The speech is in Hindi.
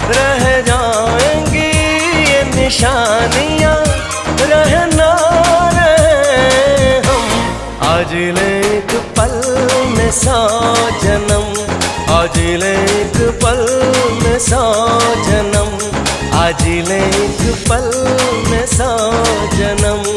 रह जाएंगी ये निशानियां, रहना रहे हम। आज ले एक पल में 100 जन्म, आज ले एक पल में 100 जन्म, आज ले एक पल में 100 जन्म।